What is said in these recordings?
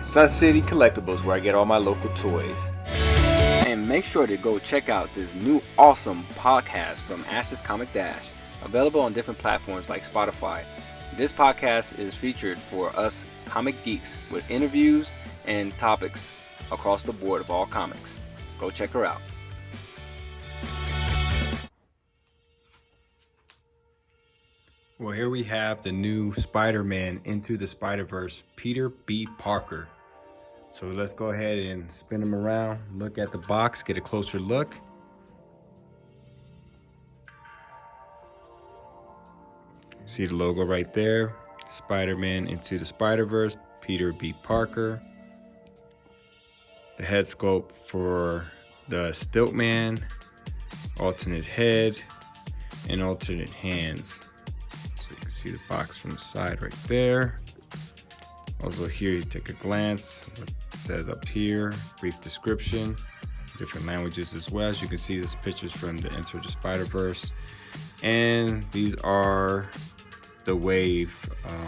and Sun City Collectibles, where I get all my local toys. And make sure to go check out this new awesome podcast from Ash's Comic Dash, available on different platforms like Spotify. This podcast is featured for us comic geeks with interviews and topics across the board of all comics. Go check her out. Well, here we have the new Spider-Man Into the Spider-Verse, Peter B. Parker. So let's go ahead and spin him around, look at the box, get a closer look. See the logo right there, Spider-Man Into the Spider-Verse, Peter B. Parker. The head sculpt for the Stilt-man, alternate head, and alternate hands. So you can see the box from the side right there. Also here you take a glance, what it says up here, brief description, different languages as well. As you can see, this pictures from the Into the Spider-Verse. And these are the Wave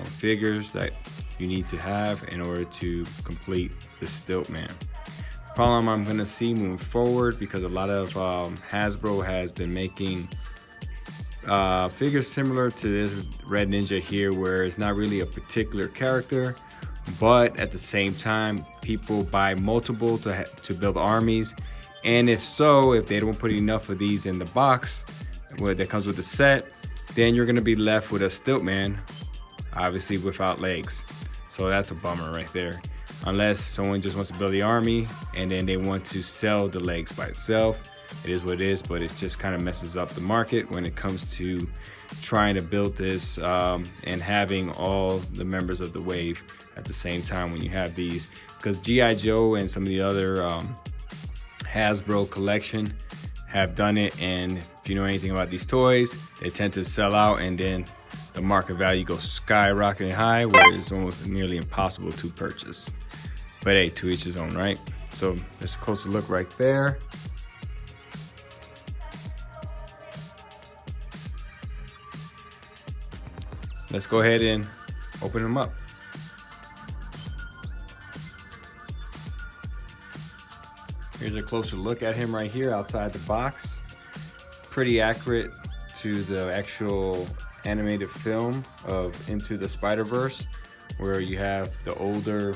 figures that you need to have in order to complete the Stilt-man. Problem I'm gonna see moving forward, because a lot of Hasbro has been making figures similar to this Red Ninja here, where it's not really a particular character, but at the same time people buy multiple to build armies. And if they don't put enough of these in the box that comes with the set, then you're gonna be left with a Stilt-man, obviously without legs. So that's a bummer right there. Unless someone just wants to build the army and then they want to sell the legs by itself. It is what it is, but it just kind of messes up the market when it comes to trying to build this and having all the members of the Wave at the same time when you have these. Because G.I. Joe and some of the other Hasbro collection have done it, and if you know anything about these toys, they tend to sell out and then the market value goes skyrocketing high, where it's almost nearly impossible to purchase. But hey, to each his own, right? So there's a closer look right there. Let's go ahead and open them up. Here's a closer look at him right here outside the box. Pretty accurate to the actual animated film of Into the Spider-Verse, where you have the older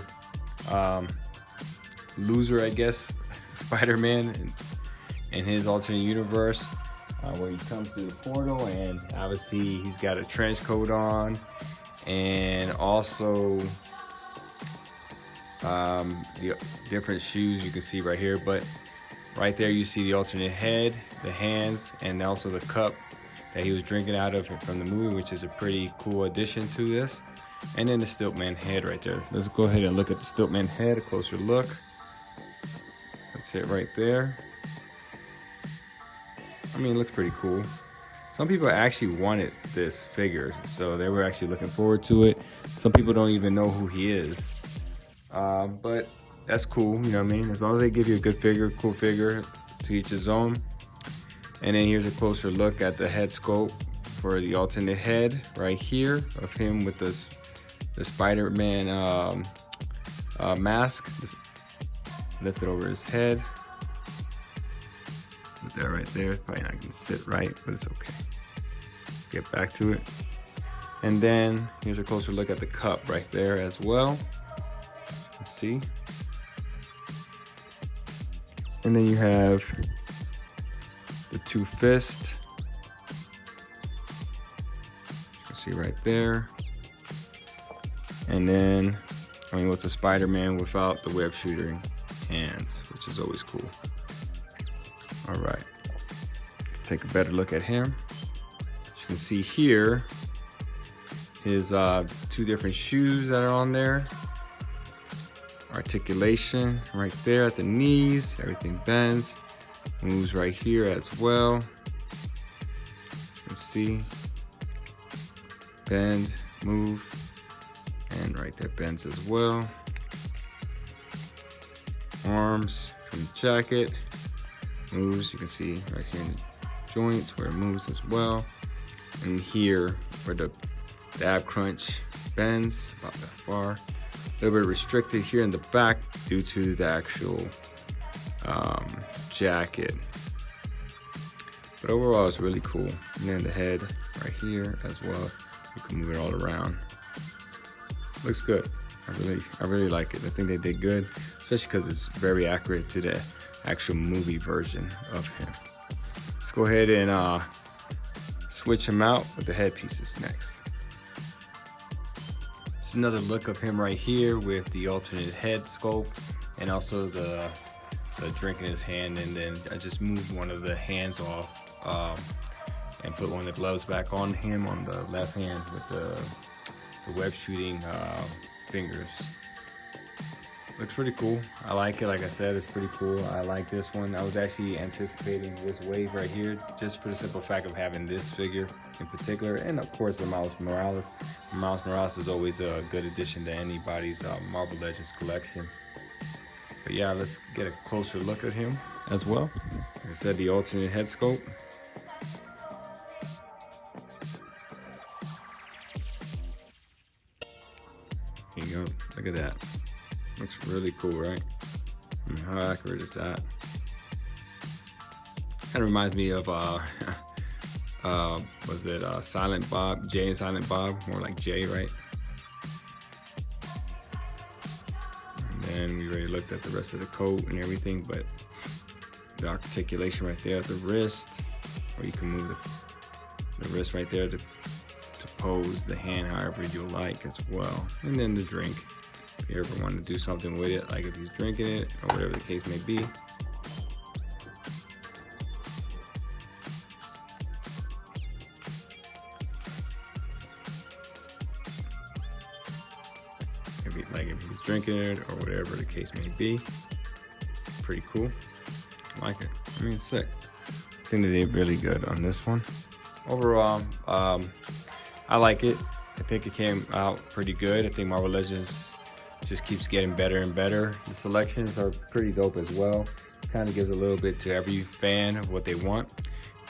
loser, I guess, Spider-Man in his alternate universe, where he comes to the portal, and obviously he's got a trench coat on, and also the different shoes you can see right here. But right there you see the alternate head, the hands, and also the cup that he was drinking out of from the movie, which is a pretty cool addition to this. And then the Stilt-man head right there. Let's go ahead and look at the Stilt-man head, a closer look. That's it right there. I mean, it looks pretty cool. Some people actually wanted this figure, so they were actually looking forward to it. Some people don't even know who he is. But that's cool, you know what I mean? As long as they give you a good figure, cool figure, to each his own. And then here's a closer look at the head sculpt for the alternate head right here of him with the Spider-Man mask. Just lift it over his head. Put that right there. It's probably not gonna sit right, but it's okay. Get back to it. And then here's a closer look at the cup right there as well. Let's see. And then you have the two fists. You can see right there. And then, I mean, what's a Spider-Man without the web shooting hands, which is always cool. All right, let's take a better look at him. As you can see here, his two different shoes that are on there. Articulation right there at the knees, everything bends, moves right here as well. Let's see, bend, move, and right there bends as well. Arms from the jacket moves, you can see right here in the joints where it moves as well. And here where the ab crunch bends about that far. little bit restricted here in the back due to the actual jacket. But overall, it's really cool. And then the head right here as well. You can move it all around. Looks good. I really like it. I think they did good, especially because it's very accurate to the actual movie version of him. Let's go ahead and switch him out with the headpieces next. It's another look of him right here with the alternate head sculpt and also the drink in his hand, and then I just moved one of the hands off and put one of the gloves back on him on the left hand with the web shooting fingers. Looks pretty cool. I like it. Like I said, it's pretty cool. I like this one. I was actually anticipating this wave right here just for the simple fact of having this figure in particular, and of course with Miles Morales. Miles Morales is always a good addition to anybody's Marvel Legends collection. But yeah, let's get a closer look at him as well. Like I said, the alternate head sculpt. Here you go. Look at that. Looks really cool, right? I mean, how accurate is that? Kind of reminds me of was it Silent Bob? Jay and Silent Bob, more like Jay, right? And we already looked at the rest of the coat and everything, but the articulation right there at the wrist, or you can move the wrist right there to pose the hand however you like as well. And then the drink, if you ever want to do something with it, like if he's drinking it or whatever the case may be. If he's drinking it or whatever the case may be. Pretty cool. I like it. I mean, it's sick. I think they did really good on this one. Overall, I like it. I think it came out pretty good. I think Marvel Legends just keeps getting better and better. The selections are pretty dope as well. Kind of gives a little bit to every fan of what they want.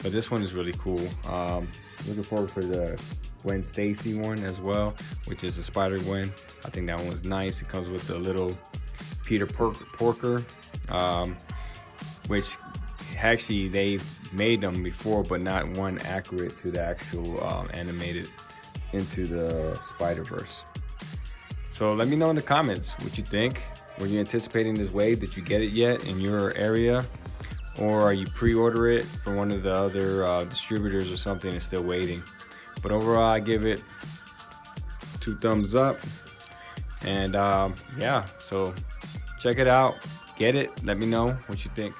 But this one is really cool. Looking forward for the Gwen Stacy one as well, which is a Spider-Gwen. I think that one was nice. It comes with the little Peter Porker, which actually they've made them before, but not one accurate to the actual animated Into the Spider-Verse. So let me know in the comments what you think. Were you anticipating this wave? Did you get it yet in your area? Or are you pre-order it from one of the other distributors or something and still waiting? But overall, I give it 2 thumbs up. And yeah, so check it out, get it, let me know what you think.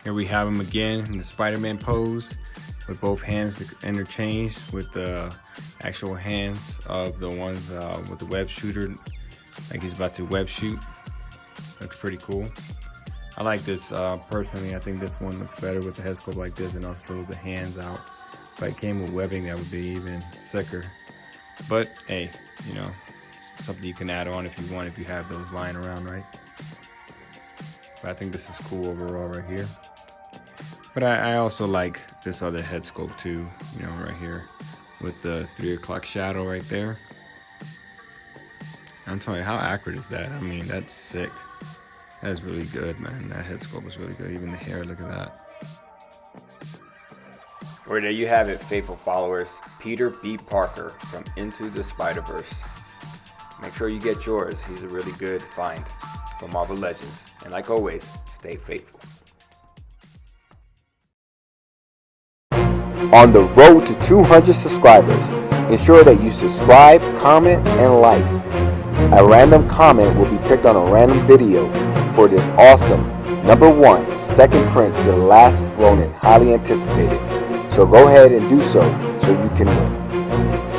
Here we have him again in the Spider-Man pose with both hands interchanged with the actual hands of the ones with the web shooter, like he's about to web shoot. Looks pretty cool. I like this personally. I think this one looks better with the head sculpt like this and also the hands out. If it came with webbing, that would be even sicker. But hey, you know, something you can add on if you want, if you have those lying around, right? But I think this is cool overall right here. But I also like this other head sculpt too, you know, right here with the 3 o'clock shadow right there. I'm telling you, how accurate is that? I mean, that's sick. That is really good, man. That head sculpt was really good. Even the hair, look at that. Well, there you have it, faithful followers. Peter B. Parker from Into the Spider-Verse. Make sure you get yours. He's a really good find for Marvel Legends. And like always, stay faithful. On the road to 200 subscribers, ensure that you subscribe, comment, and like. A random comment will be picked on a random video for this awesome #1 second print to The Last Ronin, highly anticipated. So go ahead and do so you can win.